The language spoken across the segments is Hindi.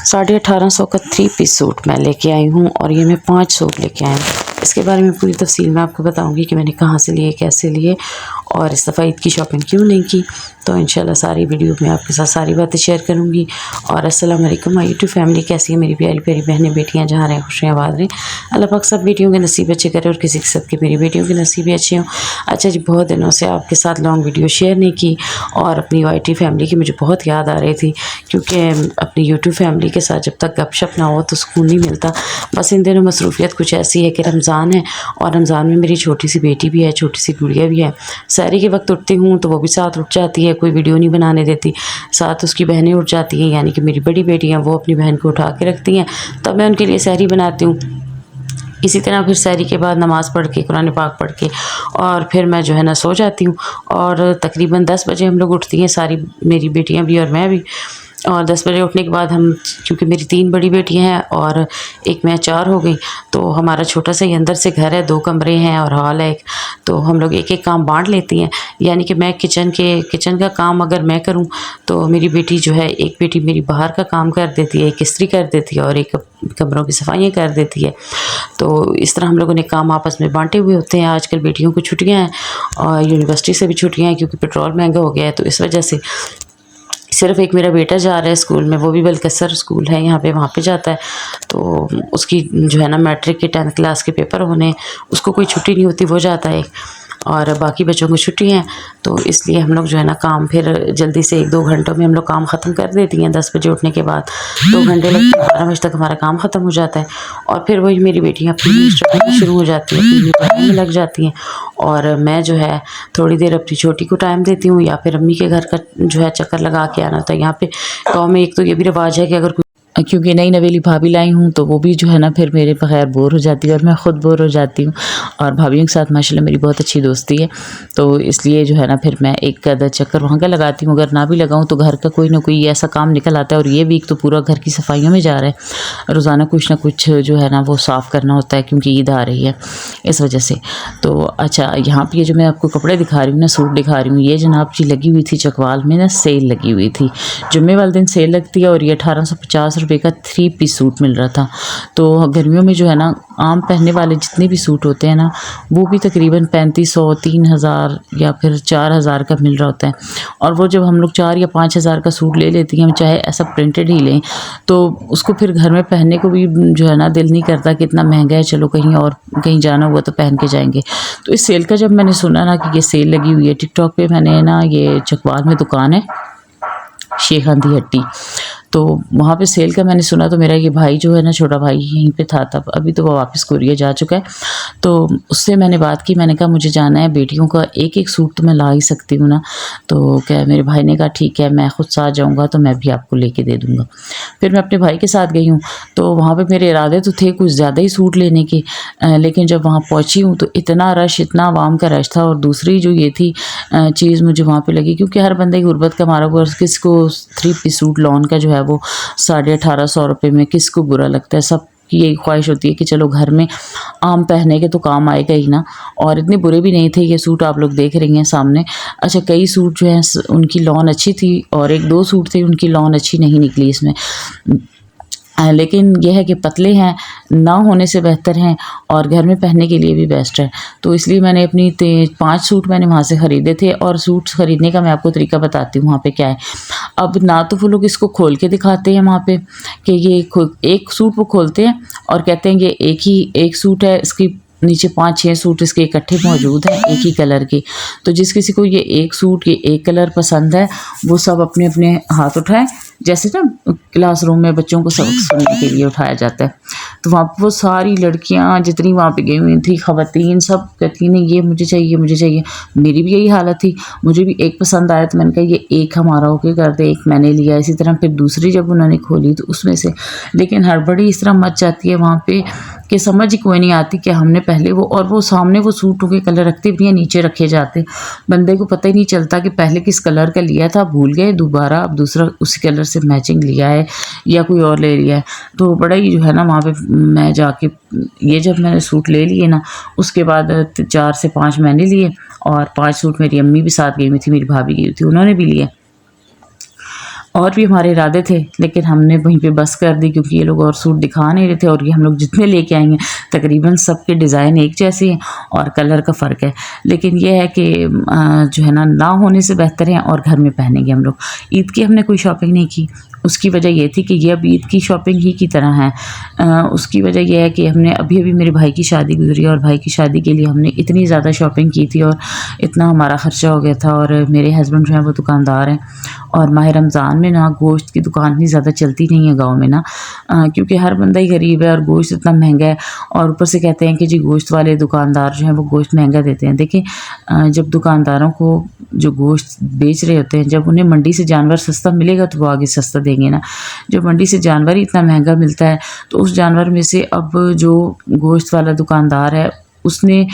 1850 का 3 पीस सूट मैं लेके आई हूँ और ये मैं 5 सूट लेके आई हूँ। इसके बारे में पूरी तफसील मैं आपको बताऊंगी कि मैंने कहाँ से लिए, कैसे लिए और इस दफ़ा ईद की शॉपिंग क्यों नहीं की। तो इंशाल्लाह सारी वीडियो में आपके साथ सारी बातें शेयर करूँगी। और अस्सलाम वालेकुम माय यूट्यूब फैमिली, कैसी है मेरी प्यारी प्यारी बहनें बेटियाँ, जहाँ रहें खुश रहें आबाद रहें। अल्लाह पाक सब बेटियों के नसीब अच्छे करे और किसी के साथ के मेरी बेटियों के नसीब भी अच्छे हों। अच्छा जी, बहुत दिनों से आपके साथ लॉन्ग वीडियो शेयर नहीं की और अपनी YT फैमिली की मुझे बहुत याद आ रही थी, क्योंकि अपनी यूट्यूब फैमिली के साथ जब तक गपशप ना हो तो सुकून नहीं मिलता। बस इन दिनों मसरूफियत कुछ ऐसी है कि रमज़ान है और रमज़ान में मेरी छोटी सी बेटी भी है, छोटी सी गुड़िया भी है। सहरी के वक्त उठती हूँ तो वो भी साथ उठ जाती है, कोई वीडियो नहीं बनाने देती। साथ उसकी बहनें उठ जाती हैं, यानी कि मेरी बड़ी बेटी हैं, वो अपनी बहन को उठा के रखती हैं, तब मैं उनके लिए सहरी बनाती हूँ। इसी तरह फिर सहरी के बाद नमाज़ पढ़ के, कुरान पाक पढ़ के और फिर मैं जो है ना सो जाती हूँ। और तकरीबन 10 बजे हम लोग उठती हैं, सारी मेरी बेटियाँ भी और मैं भी। और 10 बजे उठने के बाद हम, क्योंकि मेरी 3 बड़ी बेटियां हैं और एक मैं, 4 हो गई, तो हमारा छोटा सा ही अंदर से घर है, 2 कमरे हैं और हॉल है एक। तो हम लोग एक एक काम बांट लेती हैं, यानी कि मैं किचन का काम अगर मैं करूं तो मेरी बेटी जो है, एक बेटी मेरी बाहर का काम कर देती है, एक इस्त्री कर देती है और एक कमरों की सफाइयाँ कर देती है। तो इस तरह हम लोगों ने काम आपस में बांटे हुए होते हैं। आजकल बेटियों को छुट्टियाँ हैं और यूनिवर्सिटी से भी छुट्टियाँ हैं, क्योंकि पेट्रोल महंगा हो गया है, तो इस वजह से सिर्फ एक मेरा बेटा जा रहा है स्कूल में, वो भी बलकसर स्कूल है यहाँ पे, वहाँ पे जाता है। तो उसकी जो है ना मैट्रिक के 10th क्लास के पेपर होने, उसको कोई छुट्टी नहीं होती, वो जाता है। और बाकी बच्चों को छुट्टी हैं, तो इसलिए हम लोग जो है ना काम फिर जल्दी से 1-2 घंटों में हम लोग काम ख़त्म कर देती हैं। 10 बजे उठने के बाद 2 घंटे लगते हैं, 12 बजे तक हमारा काम ख़त्म हो जाता है। और फिर वही मेरी बेटियाँ अपनी स्टडी शुरू हो जाती हैं, अपनी पढ़ाई में लग जाती हैं और मैं जो है थोड़ी देर अपनी छोटी को टाइम देती हूँ, या फिर अम्मी के घर का जो है चक्कर लगा के आना होता है। यहाँ पे गाँव में एक तो ये भी रिवाज है कि अगर क्योंकि नई नवेली भाभी लाई हूँ तो वो भी जो है ना फिर मेरे बगैर बोर हो जाती है और मैं ख़ुद बोर हो जाती हूँ। और भाभीयों के साथ माशाल्लाह मेरी बहुत अच्छी दोस्ती है, तो इसलिए जो है ना फिर मैं एक आधा चक्कर वहाँ का लगाती हूँ। अगर ना भी लगाऊँ तो घर का कोई ना कोई ऐसा काम निकल आता है। और ये वीक तो पूरा घर की सफाइयों में जा रहा है, रोज़ाना कुछ ना कुछ जो है ना वो साफ़ करना होता है, क्योंकि ईद आ रही है इस वजह से। तो अच्छा, यहाँ पर ये जो मैं आपको कपड़े दिखा रही हूँ ना, सूट दिखा रही हूँ, ये जनाब जी लगी हुई थी चकवाल में ना, सेल लगी हुई थी। जुम्मे वाले दिन सेल लगती है और ये 1850 रुपये का 3 पीस सूट मिल रहा था। तो गर्मियों में जो है ना आम पहनने वाले जितने भी सूट होते हैं ना, वो भी तकरीबन 3500, 3000 या फिर 4000 का मिल रहा होता है। और वो जब हम लोग 4 या 5000 का सूट ले लेती हैं, चाहे ऐसा प्रिंटेड ही लें, तो उसको फिर घर में पहनने को भी जो है ना दिल नहीं करता कि इतना महंगा है, चलो कहीं और कहीं जाना हुआ तो पहन के जाएंगे। तो इस सेल का जब मैंने सुना ना कि ये सेल लगी हुई है, टिकटॉक पे मैंने ना, ये चकवाल में दुकान है शेख आंधी हट्टी, तो वहाँ पे सेल का मैंने सुना। तो मेरा ये भाई जो है ना, छोटा भाई यहीं पे था तब, अभी तो वो वापस कोरिया जा चुका है। तो उससे मैंने बात की, मैंने कहा मुझे जाना है, बेटियों का एक एक सूट तो मैं ला ही सकती हूँ ना। तो क्या मेरे भाई ने कहा ठीक है, मैं खुद साथ जाऊँगा तो मैं भी आपको लेके दे दूँगा। फिर मैं अपने भाई के साथ गई हूँ, तो वहाँ पर मेरे इरादे तो थे कुछ ज़्यादा ही सूट लेने के, लेकिन जब वहाँ पहुँची हूँ तो इतना रश, इतना आवाम का रश था। और दूसरी जो ये थी चीज़ मुझे वहाँ पे लगी, क्योंकि हर बंदे गुर्बत का मारा हुआ, किसको 3 पीस सूट लॉन का जो है वो 1850 रुपये में किसको बुरा लगता है। सब की यही ख्वाहिश होती है कि चलो घर में आम पहने के तो काम आएगा ही ना। और इतने बुरे भी नहीं थे ये सूट, आप लोग देख रही हैं सामने। अच्छा, कई सूट जो हैं उनकी लॉन अच्छी थी और 1-2 सूट थे उनकी लॉन अच्छी नहीं निकली इसमें। लेकिन यह है कि पतले हैं, ना होने से बेहतर हैं और घर में पहनने के लिए भी बेस्ट है। तो इसलिए मैंने अपनी 5 सूट मैंने वहाँ से ख़रीदे थे। और सूट ख़रीदने का मैं आपको तरीका बताती हूँ वहाँ पे क्या है। अब ना तो वो लोग इसको खोल के दिखाते हैं वहाँ पे कि ये एक सूट वो खोलते हैं और कहते हैं ये एक सूट है, इसकी नीचे 5-6 सूट इसके इकट्ठे मौजूद हैं एक ही कलर के। तो जिस किसी को ये एक सूट, ये एक कलर पसंद है, वो सब अपने अपने हाथ उठाएं, जैसे ना क्लासरूम में बच्चों को सबक सुनने के लिए उठाया जाता है। तो वहाँ पर वो सारी लड़कियाँ जितनी वहाँ पे गई हुई थी, ख़वातीन, सब कहती नहीं ये मुझे चाहिए, मुझे चाहिए। मेरी भी यही हालत थी, मुझे भी एक पसंद आया तो मैंने कहा ये एक हमारा होके कर दे, एक मैंने लिया। इसी तरह फिर दूसरी जब उन्होंने खोली तो उसमें से, लेकिन हड़बड़ी इस तरह मच जाती है वहाँ पे कि समझ ही कोई नहीं आती कि हमने पहले वो सामने वो सूटों के कलर रखते भी हैं, नीचे रखे जाते, बंदे को पता ही नहीं चलता कि पहले किस कलर का लिया था, भूल गए, दोबारा अब दूसरा उसी कलर से मैचिंग लिया है या कोई और ले लिया है। तो बड़ा ही जो है ना वहाँ पे मैं जाके, ये जब मैंने सूट ले लिए ना, उसके बाद 4 से 5 मैंने लिए और 5 सूट मेरी अम्मी भी साथ गई हुई थी, मेरी भाभी गई हुई थी, उन्होंने भी लिए। और भी हमारे इरादे थे, लेकिन हमने वहीं पे बस कर दी क्योंकि ये लोग और सूट दिखा नहीं रहे थे। और ये हम लोग जितने लेके आएंगे तकरीबन सबके डिज़ाइन एक जैसे हैं और कलर का फ़र्क है। लेकिन ये है कि जो है ना होने से बेहतर है और घर में पहनेंगे हम लोग। ईद की हमने कोई शॉपिंग नहीं की, उसकी वजह ये थी कि ये अब ईद की शॉपिंग ही की तरह है। उसकी वजह यह है कि हमने अभी अभी मेरे भाई की शादी गुजरी और भाई की शादी के लिए हमने इतनी ज़्यादा शॉपिंग की थी और इतना हमारा ख़र्चा हो गया था। और मेरे हस्बैंड जो है वो दुकानदार हैं और माह रमज़ान में ना गोश्त की दुकान इतनी ज़्यादा चलती नहीं है गाँव में ना, क्योंकि हर बंदा ही गरीब है और गोश्त इतना महंगा है। और ऊपर से कहते हैं कि जी गोश्त वाले दुकानदार जो हैं वो गोश्त महंगा देते हैं। देखिए, जब दुकानदारों को जो गोश्त बेच रहे होते हैं, जब उन्हें मंडी से जानवर सस्ता मिलेगा तो वो आगे सस्ता देंगे ना। जब मंडी से जानवर ही इतना महंगा मिलता है तो उस जानवर में से अब जो गोश्त वाला दुकानदार है उसने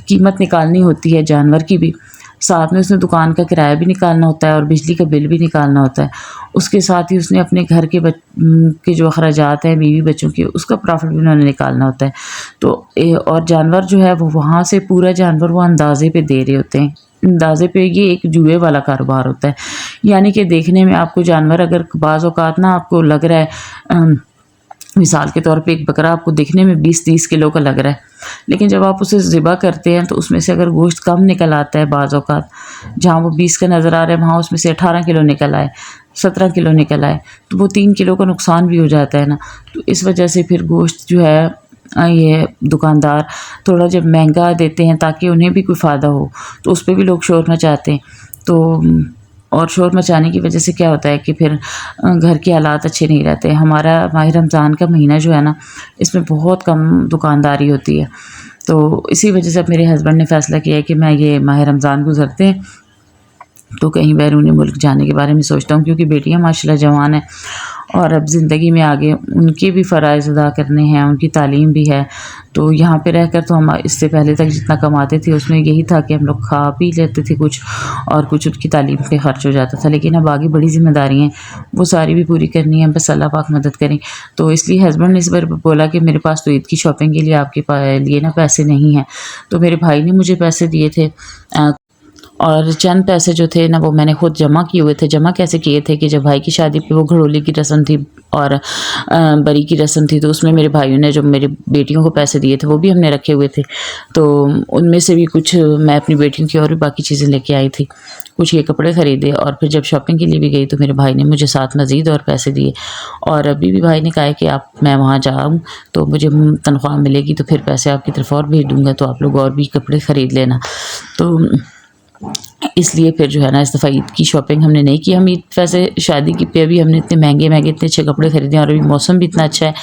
कीमत निकालनी होती है जानवर की भी, साथ में उसने दुकान का किराया भी निकालना होता है और बिजली का बिल भी निकालना होता है। उसके साथ ही उसने अपने घर के जो अखराजात हैं बीवी बच्चों के, उसका प्रॉफिट भी उन्होंने निकालना होता है। तो और जानवर जो है वो वहाँ से पूरा जानवर वो अंदाजे पे दे रहे होते हैं। अंदाजे पे ये एक जुए वाला कारोबार होता है, यानी कि देखने में आपको जानवर अगर बाज़ औक़ात ना आपको लग रहा है, मिसाल के तौर पे एक बकरा आपको दिखने में 20-30 किलो का लग रहा है, लेकिन जब आप उसे ज़िबा करते हैं तो उसमें से अगर गोश्त कम निकल आता है, बाज़ औक़ात जहाँ वो 20 का नज़र आ रहा है वहाँ उसमें से 18 किलो निकल आए, 17 किलो निकल आए, तो वो 3 किलो का नुकसान भी हो जाता है ना। तो इस वजह से फिर गोश्त जो है ये दुकानदार थोड़ा जब महंगा देते हैं ताकि उन्हें भी कोई फ़ायदा हो, तो उस पर भी लोग शोर मचाते हैं। तो और शोर मचाने की वजह से क्या होता है कि फिर घर के हालात अच्छे नहीं रहते। हमारा माह रमज़ान का महीना जो है ना, इसमें बहुत कम दुकानदारी होती है। तो इसी वजह से अब मेरे हस्बैंड ने फ़ैसला किया है कि मैं ये माह रमज़ान गुज़रते हैं तो कहीं बैरूनी मुल्क जाने के बारे में सोचता हूँ, क्योंकि बेटियाँ माशाल्लाह जवान हैं और अब ज़िंदगी में आगे उनके भी फ़राइज़ अदा करने हैं, उनकी तालीम भी है। तो यहाँ पे रहकर तो हम इससे पहले तक जितना कमाते थे उसमें यही था कि हम लोग खा पी लेते थे कुछ और कुछ उनकी तालीम पे ख़र्च हो जाता था। लेकिन अब आगे बड़ी ज़िम्मेदारी हैं, वो सारी भी पूरी करनी है, बस अल्लाह पाक मदद करें। तो इसलिए हस्बैंड ने इस बार बोला कि मेरे पास तो ईद की शॉपिंग के लिए आपके लिए ना पैसे नहीं हैं। तो मेरे भाई ने मुझे पैसे दिए थे और चंद पैसे जो थे ना वो मैंने खुद जमा किए हुए थे। जमा कैसे किए थे कि जब भाई की शादी पे वो घड़ोली की रस्म थी और बरी की रस्म थी, तो उसमें मेरे भाइयों ने जो मेरी बेटियों को पैसे दिए थे वो भी हमने रखे हुए थे। तो उनमें से भी कुछ मैं अपनी बेटियों की और भी बाकी चीज़ें लेके आई थी, कुछ ये कपड़े ख़रीदे और फिर जब शॉपिंग के लिए भी गई तो मेरे भाई ने मुझे साथ मज़ीद और पैसे दिए। और अभी भी भाई ने कहा है कि मैं वहाँ जाऊँ तो मुझे तनख्वाह मिलेगी तो फिर पैसे आपकी तरफ और भेज दूँगा, तो आप लोग और भी कपड़े ख़रीद लेना। तो इसलिए फिर जो है ना इस दफ़ा ईद की शॉपिंग हमने नहीं की। हम ईद वैसे शादी की पे अभी हमने इतने महंगे इतने अच्छे कपड़े ख़रीदे और अभी मौसम भी इतना अच्छा है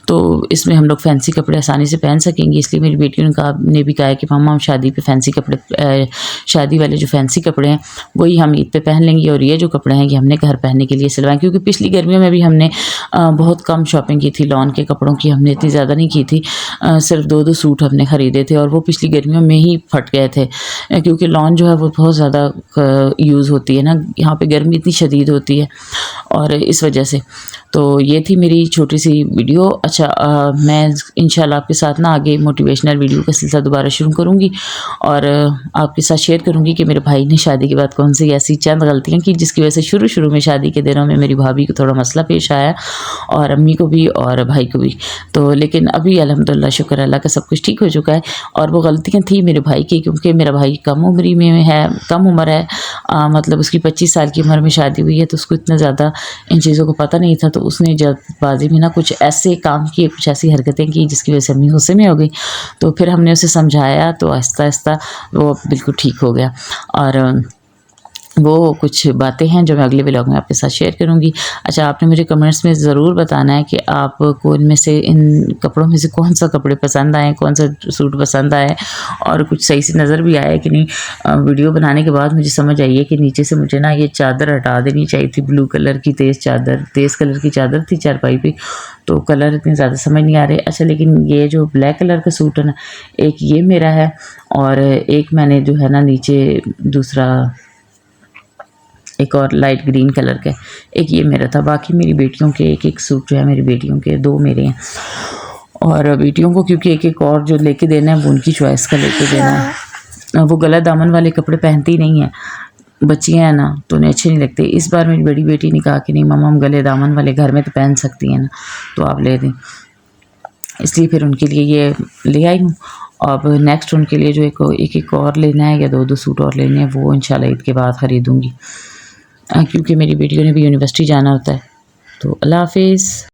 तो इसमें हम लोग फैंसी कपड़े आसानी से पहन सकेंगे। इसलिए मेरी बेटियों ने भी कहा है कि मामा हम शादी पे फैंसी कपड़े, शादी वाले जो फैंसी कपड़े हैं वही हम ईद पे पहन लेंगे और ये जो कपड़े हैं ये हमने घर पहनने के लिए सिलवाएं, क्योंकि पिछली गर्मियों में भी हमने बहुत कम शॉपिंग की थी। लॉन के कपड़ों की हमने इतनी ज़्यादा नहीं की थी, सिर्फ 2-2 सूट हमने ख़रीदे थे और वो पिछली गर्मियों में ही फट गए थे, क्योंकि लॉन जो है वो बहुत ज़्यादा यूज़ होती है ना, यहाँ पे गर्मी इतनी शदीद होती है और इस वजह से। तो ये थी मेरी छोटी सी वीडियो। अच्छा, मैं इंशाल्लाह आपके साथ ना आगे मोटिवेशनल वीडियो का सिलसिला दोबारा शुरू करूँगी और आपके साथ शेयर करूँगी कि मेरे भाई ने शादी के बाद कौन सी ऐसी चंद गलतियाँ की जिसकी वजह से शुरू में शादी के दिनों में मेरी भाभी को थोड़ा मसला पेश आया और अम्मी को भी और भाई को भी। तो लेकिन अभी अल्हम्दुलिल्लाह शुक्र अल्लाह का सब कुछ ठीक हो चुका है। और वो गलतियाँ थी मेरे भाई की, क्योंकि मेरा भाई कम उम्र है, मतलब उसकी 25 साल की उम्र में शादी हुई है, तो उसको इतना ज़्यादा इन चीज़ों को पता नहीं था। तो उसने जल्दबाजी में ना कुछ ऐसे काम किए, कुछ ऐसी हरकतें की जिसकी वजह से अम्मी गुस्से में हो गई। तो फिर हमने उसे समझाया तो आहिस्ता आहिस्ता वो बिल्कुल ठीक हो गया। और वो कुछ बातें हैं जो मैं अगले व्लॉग में आपके साथ शेयर करूंगी। अच्छा, आपने मुझे कमेंट्स में ज़रूर बताना है कि आपको इनमें से, इन कपड़ों में से कौन सा कपड़े पसंद आए, कौन सा सूट पसंद आए और कुछ सही से नज़र भी आया कि नहीं। वीडियो बनाने के बाद मुझे समझ आई है कि नीचे से मुझे ना ये चादर हटा देनी चाहिए थी। ब्लू कलर की तेज़ कलर की चादर थी चारपाई पे, तो कलर इतने ज़्यादा समझ नहीं आ रहे। अच्छा, लेकिन ये जो ब्लैक कलर का सूट है ना, एक ये मेरा है और एक मैंने जो है ना नीचे दूसरा एक और लाइट ग्रीन कलर का, एक ये मेरा था। बाकी मेरी बेटियों के एक सूट जो है, मेरी बेटियों के 2 मेरे हैं और बेटियों को क्योंकि एक और जो लेके देना है वो उनकी चॉइस का लेके देना है। वो गला दामन वाले कपड़े पहनती नहीं है, बच्चियाँ हैं ना तो उन्हें अच्छे नहीं लगते। इस बार मेरी बड़ी बेटी ने कहा कि नहीं मम्मा हम गले दामन वाले घर में तो पहन सकती हैं ना, तो आप ले दें, इसलिए फिर उनके लिए ये ले आई हूँ। अब नेक्स्ट उनके लिए जो एक और लेना है या 2 सूट और लेने हैं, वो इंशाल्लाह ईद के बाद ख़रीदूँगी, क्योंकि मेरी बेटियों ने भी यूनिवर्सिटी जाना होता है। तो अल्लाह हाफ़िज़।